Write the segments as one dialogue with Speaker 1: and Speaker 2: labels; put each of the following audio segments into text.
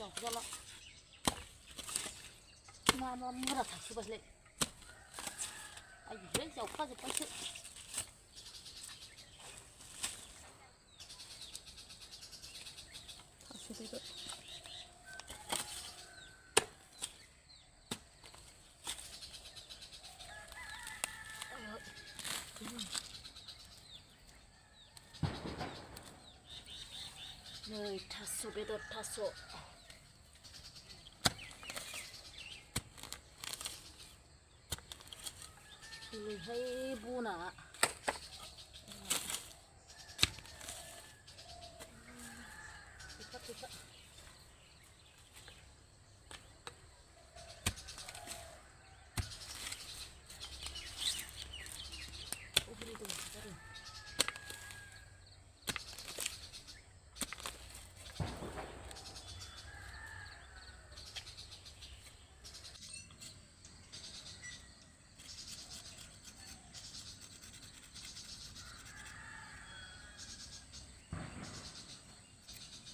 Speaker 1: जावजाला मा मुरा थाखोबासलाय आइयै जावखाजोब्बायसो थास' बेदर नै थास' बेदर थास' ओरैहाय बना थेखा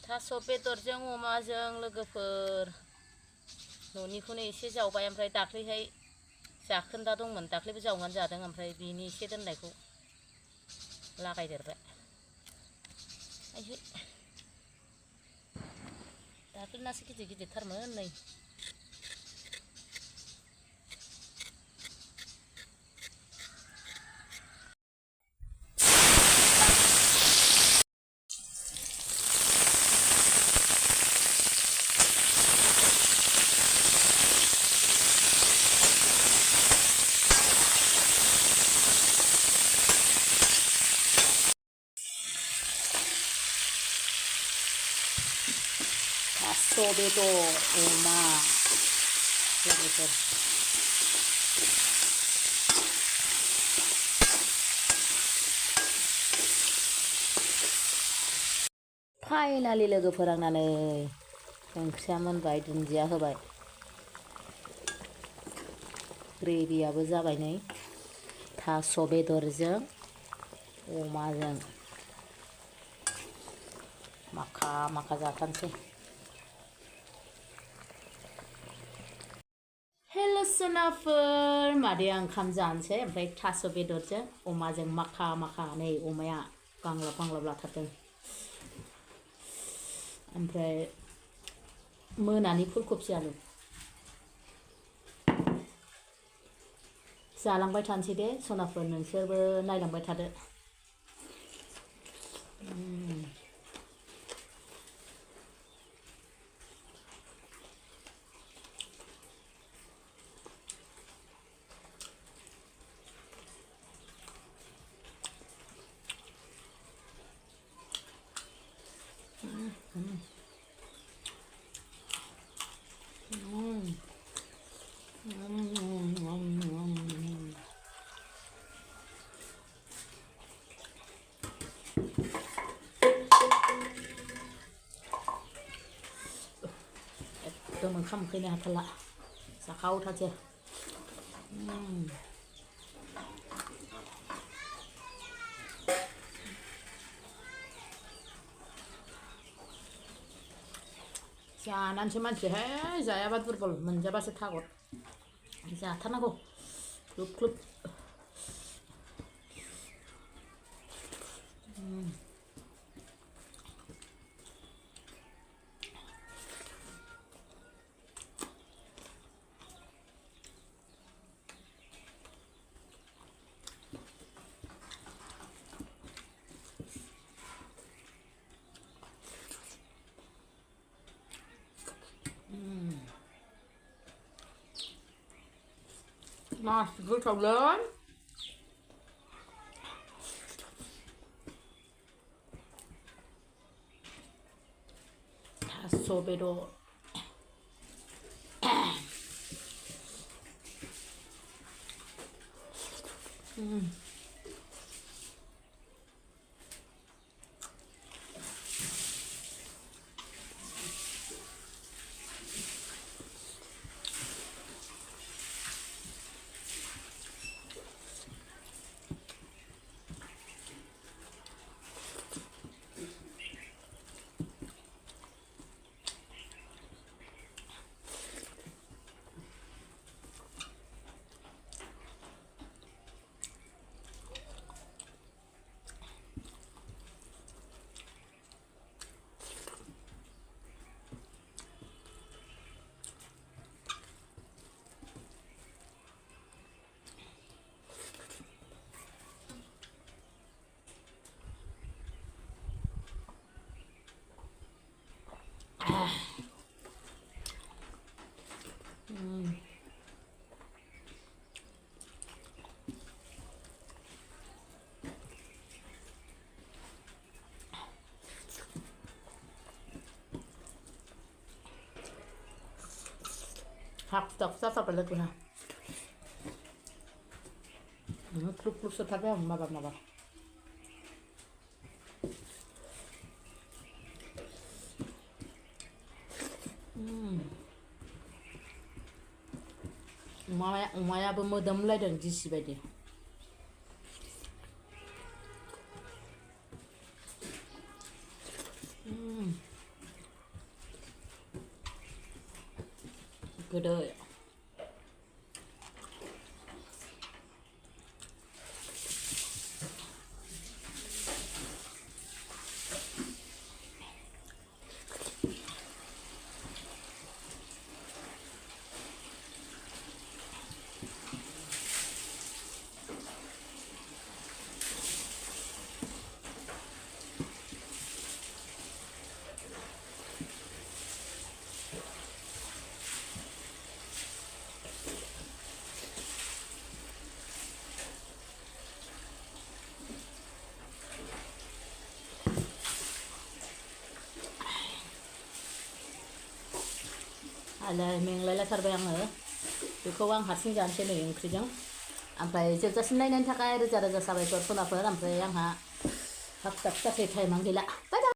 Speaker 1: थास' बेदरजों अमाजों लोगोफोर न'निखौनो एसे जावबाय ओमफ्राय दाख्लैहाय जाखोन्दा दंमोन दाख्लैबो जावनानै जादों ओमफ्राय बिनि एसे दोननायखौ लागायदेरबाय आइयै दाख्लैनासो गिदिर गिदिरथारमोन नै थास' बेदर अमा लोगोफोर फाइनालि लोगोफोर आंना नै ओंख्रिया मोनबाय दुन्दिया होबाय ग्रेभियाबो जाबाय नै थास' बेदरजों अमाजों माखा माखा जाथारनोसै हेल' सोनाफोर मादैया ओंखाम जानोसै ओमफ्राय थास' बेदरजों अमाजों माखा माखा नै अमाया गांलाब गांलाब लाथारदों ओमफ्राय मोनानि फुलकबि आलु जालांबाय थानोसै दे सनाफोर नोंसोरबो नायलांबाय थादो एकदम ओंखाम उखैनो हाथारला जाखावथारसै जानानैसो मानसिहाय जायाबा दुरबल मोनजाबासो थागद जाथारनांगौ ख्लुब ख्लुब masih gotowlen taso bedo फिथा फिथा लोगोहा क्लुब क्लुब सोथारबाय आं माबा अमायाबो मोदोमलायदों दिसि बायदि गोदै आलाय मेंलायलायथारबाय आङो बेखौ आं हारसिं जानोसै नै ओंख्रिजों ओमफ्राय जोबजासिम नायनायनि थाखाय रोजा रोजा साबायखर सनाफोर ओमफ्राय आंहा हाब फिथा फिथासै टाइमानो गैला